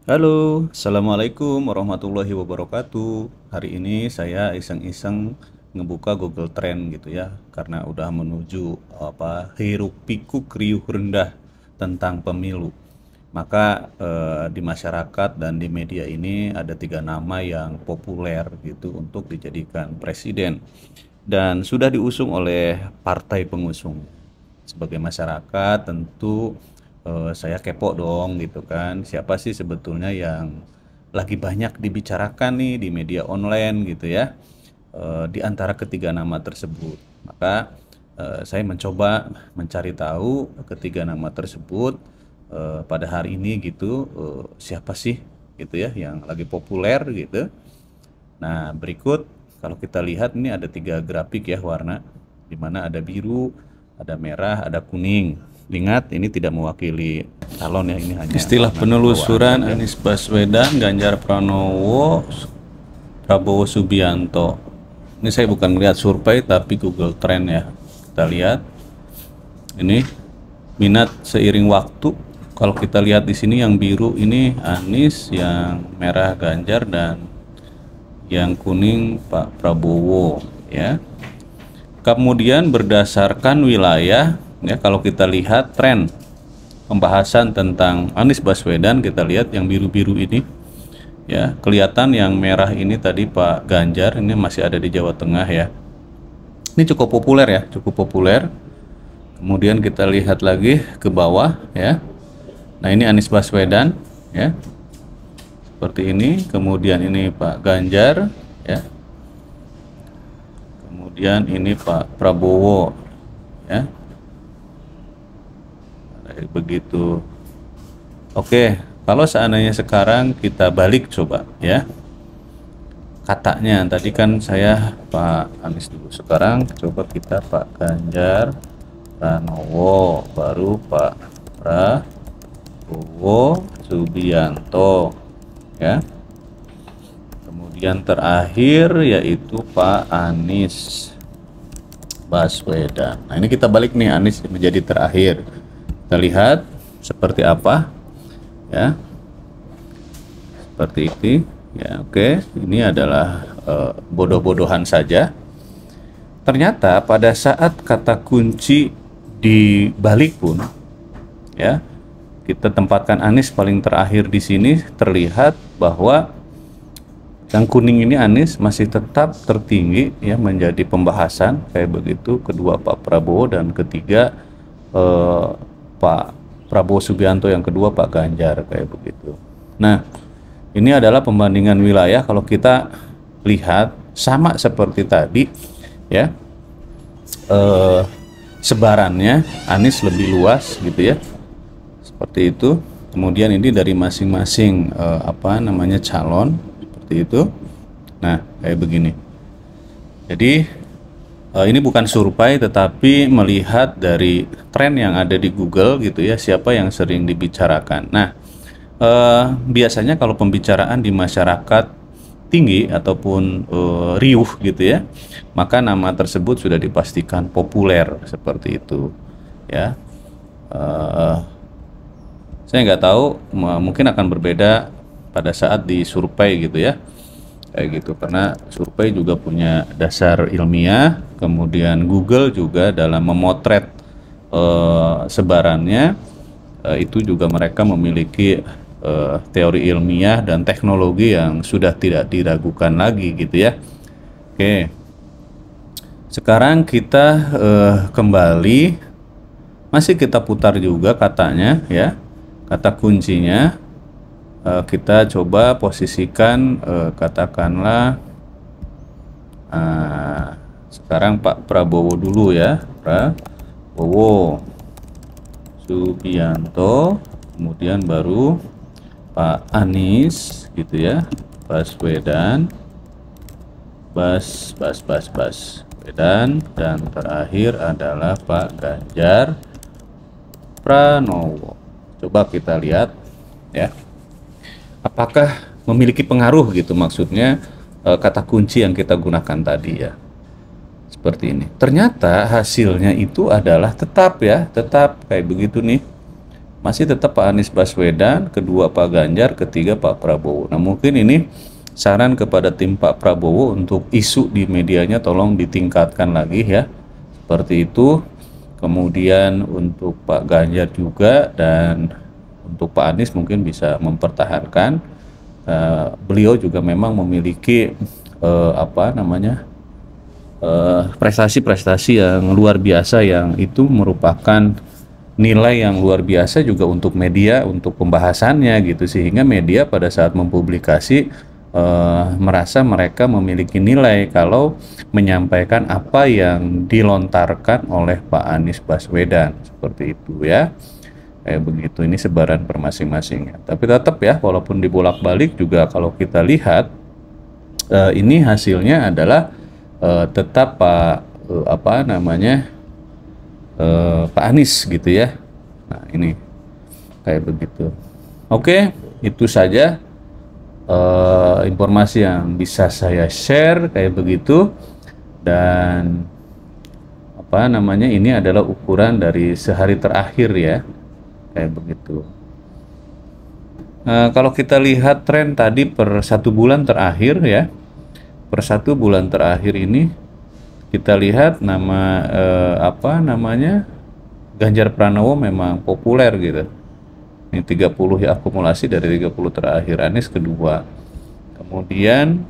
Halo, Assalamualaikum warahmatullahi wabarakatuh. Hari ini saya iseng-iseng ngebuka Google Trend gitu ya, karena udah menuju hiruk pikuk riuh rendah tentang pemilu. Maka di masyarakat dan di media ini ada tiga nama yang populer gitu untuk dijadikan presiden dan sudah diusung oleh partai pengusung. Sebagai masyarakat tentu saya kepo dong gitu kan, siapa sih sebetulnya yang lagi banyak dibicarakan nih di media online gitu ya, di antara ketiga nama tersebut. Maka saya mencoba mencari tahu ketiga nama tersebut pada hari ini gitu, siapa sih gitu ya yang lagi populer gitu. Nah, berikut kalau kita lihat ini ada tiga grafik ya warna, di mana ada biru, ada merah, ada kuning. Ingat, ini tidak mewakili calon ya, ini hanya Istilah warna bawaan penelusuran saja. Anies Baswedan, Ganjar Pranowo, Prabowo Subianto. Ini saya bukan melihat survei tapi Google Trend ya. Kita lihat ini minat seiring waktu. Kalau kita lihat di sini yang biru ini Anies, yang merah Ganjar, dan yang kuning Pak Prabowo ya. Kemudian berdasarkan wilayah ya, kalau kita lihat tren pembahasan tentang Anies Baswedan, kita lihat yang biru-biru ini ya, kelihatan yang merah ini tadi Pak Ganjar, ini masih ada di Jawa Tengah ya. Ini cukup populer ya, cukup populer. Kemudian kita lihat lagi ke bawah ya. Nah, ini Anies Baswedan ya. Seperti ini. Kemudian ini Pak Ganjar ya. Kemudian ini Pak Prabowo ya. Begitu. Oke, kalau seandainya sekarang kita balik coba ya. Katanya tadi kan saya Pak Anies dulu, sekarang coba kita Pak Ganjar Pranowo, baru Pak Prabowo Subianto ya, kemudian terakhir yaitu Pak Anies Baswedan. Nah, ini kita balik nih, Anies menjadi terakhir. Kita lihat seperti apa ya, seperti ini ya. Oke, ini adalah bodoh-bodohan saja. Ternyata pada saat kata kunci dibalik pun ya, kita tempatkan Anies paling terakhir di sini, terlihat bahwa yang kuning ini Anies masih tetap tertinggi ya, menjadi pembahasan kayak begitu. Kedua Pak Prabowo, dan ketiga Pak Prabowo Subianto, yang kedua Pak Ganjar kayak begitu. Nah, ini adalah pembandingan wilayah. Kalau kita lihat sama seperti tadi ya, sebarannya Anies lebih luas gitu ya, seperti itu. Kemudian ini dari masing-masing calon, seperti itu. Nah, kayak begini. Jadi ini bukan survei tetapi melihat dari tren yang ada di Google gitu ya, siapa yang sering dibicarakan. Nah, biasanya kalau pembicaraan di masyarakat tinggi ataupun riuh gitu ya, maka nama tersebut sudah dipastikan populer, seperti itu ya. Eh, saya nggak tahu, mungkin akan berbeda pada saat di survei gitu ya, kayak gitu, karena survei juga punya dasar ilmiah. Kemudian Google juga dalam memotret sebarannya, itu juga mereka memiliki teori ilmiah dan teknologi yang sudah tidak diragukan lagi gitu ya. Oke, sekarang kita kembali, masih kita putar juga katanya ya, kata kuncinya. Kita coba posisikan, katakanlah sekarang Pak Prabowo dulu ya, Prabowo Subianto, kemudian baru Pak Anies gitu ya, Baswedan, Baswedan, dan terakhir adalah Pak Ganjar Pranowo. Coba kita lihat ya, apakah memiliki pengaruh gitu, maksudnya kata kunci yang kita gunakan tadi ya, seperti ini. Ternyata hasilnya itu adalah tetap ya, tetap kayak begitu nih masih tetap Pak Anies Baswedan, kedua Pak Ganjar, ketiga Pak Prabowo. Nah, mungkin ini saran kepada tim Pak Prabowo untuk isu di medianya tolong ditingkatkan lagi ya. Seperti itu. Kemudian untuk Pak Ganjar juga, dan untuk Pak Anies mungkin bisa mempertahankan. Beliau juga memang memiliki prestasi-prestasi yang luar biasa, yang itu merupakan nilai yang luar biasa juga untuk media, untuk pembahasannya gitu, sehingga media pada saat mempublikasi merasa mereka memiliki nilai kalau menyampaikan apa yang dilontarkan oleh Pak Anies Baswedan, seperti itu ya. Kayak begitu, ini sebaran per masing-masingnya. Tapi tetap ya, walaupun dibolak-balik juga kalau kita lihat ini hasilnya adalah tetap Pak Anies gitu ya. Nah, ini kayak begitu. Oke, itu saja informasi yang bisa saya share kayak begitu. Dan ini adalah ukuran dari sehari terakhir ya, kayak begitu. Kalau kita lihat tren tadi per 1 bulan terakhir ya, per 1 bulan terakhir ini kita lihat Ganjar Pranowo memang populer gitu. Ini 30 ya, akumulasi dari 30 terakhir. Anies kedua. Kemudian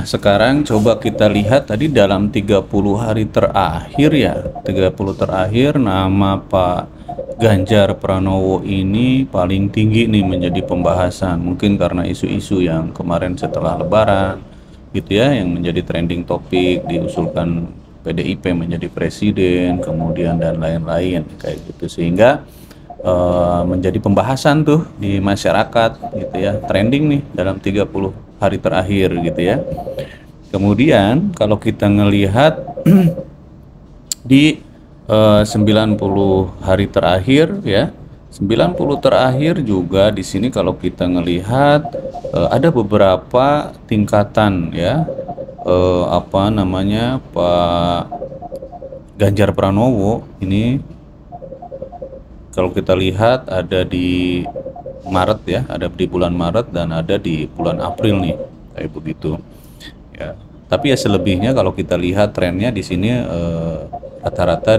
sekarang coba kita lihat tadi dalam 30 hari terakhir ya. 30 terakhir nama Pak Ganjar Pranowo ini paling tinggi nih menjadi pembahasan. Mungkin karena isu-isu yang kemarin setelah Lebaran gitu ya, yang menjadi trending topik, diusulkan PDIP menjadi presiden, kemudian dan lain-lain kayak gitu, sehingga menjadi pembahasan tuh di masyarakat gitu ya, trending nih dalam 30 hari terakhir gitu ya. Kemudian kalau kita ngelihat di 90 hari terakhir ya, 90 terakhir juga di sini kalau kita ngelihat ada beberapa tingkatan ya, Pak Ganjar Pranowo ini kalau kita lihat ada di Maret ya, ada di bulan Maret dan ada di bulan April nih, kayak begitu ya. Tapi ya selebihnya kalau kita lihat trennya di sini rata-rata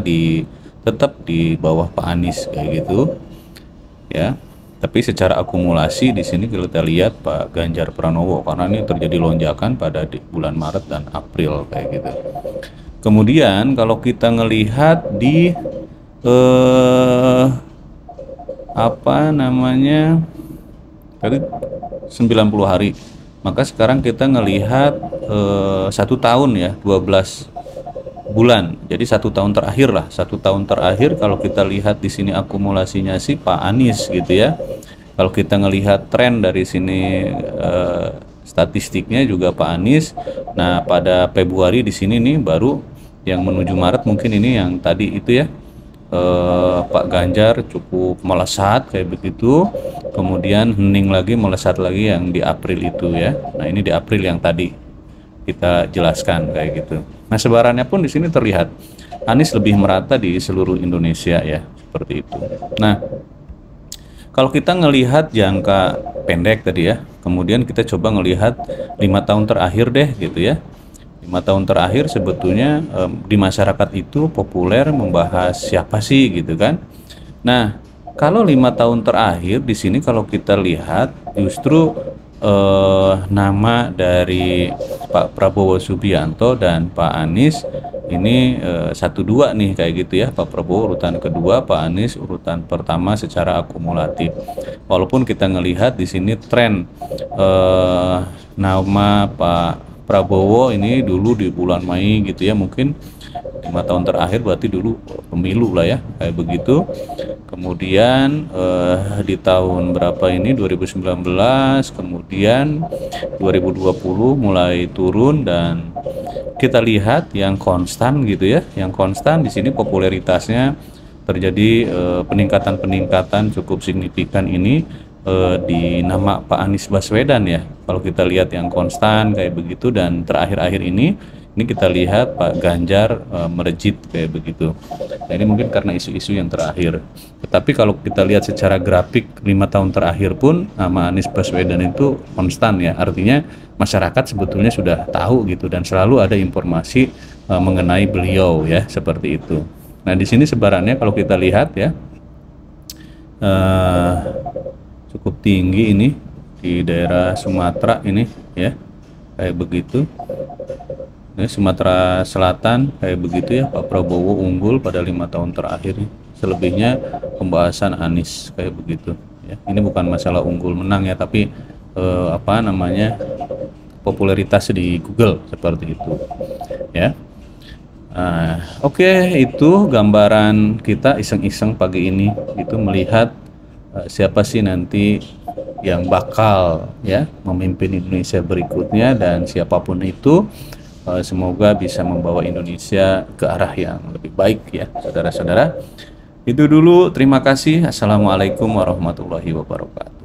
tetap di bawah Pak Anies kayak gitu ya. Tapi secara akumulasi di sini kita lihat Pak Ganjar Pranowo, karena ini terjadi lonjakan pada di bulan Maret dan April kayak gitu. Kemudian kalau kita ngelihat di tadi 90 hari, maka sekarang kita ngelihat 1 tahun ya, 12 bulan. Jadi 1 tahun terakhir lah, 1 tahun terakhir kalau kita lihat di sini akumulasinya sih Pak Anies gitu ya. Kalau kita ngelihat tren dari sini statistiknya juga Pak Anies. Nah, pada Februari di sini nih baru yang menuju Maret, mungkin ini yang tadi itu ya, Pak Ganjar cukup melesat kayak begitu, kemudian hening lagi, melesat lagi yang di April itu ya. Nah, ini di April yang tadi kita jelaskan kayak gitu. Nah, sebarannya pun di sini terlihat Anies lebih merata di seluruh Indonesia ya, seperti itu. Nah, kalau kita ngelihat jangka pendek tadi ya, kemudian kita coba ngelihat 5 tahun terakhir deh gitu ya. 5 tahun terakhir sebetulnya di masyarakat itu populer membahas siapa sih gitu kan. Nah, kalau 5 tahun terakhir di sini kalau kita lihat justru nama dari Pak Prabowo Subianto dan Pak Anies ini 1-2 nih kayak gitu ya. Pak Prabowo urutan kedua, Pak Anies urutan pertama secara akumulatif. Walaupun kita ngelihat di sini tren nama Pak Prabowo ini dulu di bulan Mei gitu ya, mungkin 5 tahun terakhir berarti dulu pemilu lah ya, kayak begitu. Kemudian di tahun berapa ini 2019, kemudian 2020 mulai turun, dan kita lihat yang konstan gitu ya, yang konstan di sini popularitasnya terjadi peningkatan cukup signifikan ini di nama Pak Anies Baswedan ya. Kalau kita lihat yang konstan kayak begitu, dan terakhir-akhir ini Ini kita lihat Pak Ganjar merejit kayak begitu. Nah, ini mungkin karena isu-isu yang terakhir. Tetapi kalau kita lihat secara grafik 5 tahun terakhir pun nama Anies Baswedan itu konstan ya. Artinya masyarakat sebetulnya sudah tahu gitu dan selalu ada informasi mengenai beliau ya, seperti itu. Nah, di sini sebarannya kalau kita lihat ya cukup tinggi ini di daerah Sumatera ini ya, kayak begitu. Ini Sumatera Selatan kayak begitu ya, Pak Prabowo unggul pada 5 tahun terakhir. Selebihnya pembahasan Anies kayak begitu ya. Ini bukan masalah unggul menang ya, tapi apa namanya, popularitas di Google seperti itu ya. Oke, itu gambaran kita iseng-iseng pagi ini gitu, melihat siapa sih nanti yang bakal ya memimpin Indonesia berikutnya, dan siapapun itu semoga bisa membawa Indonesia ke arah yang lebih baik ya, saudara-saudara. Itu dulu, terima kasih. Assalamualaikum warahmatullahi wabarakatuh.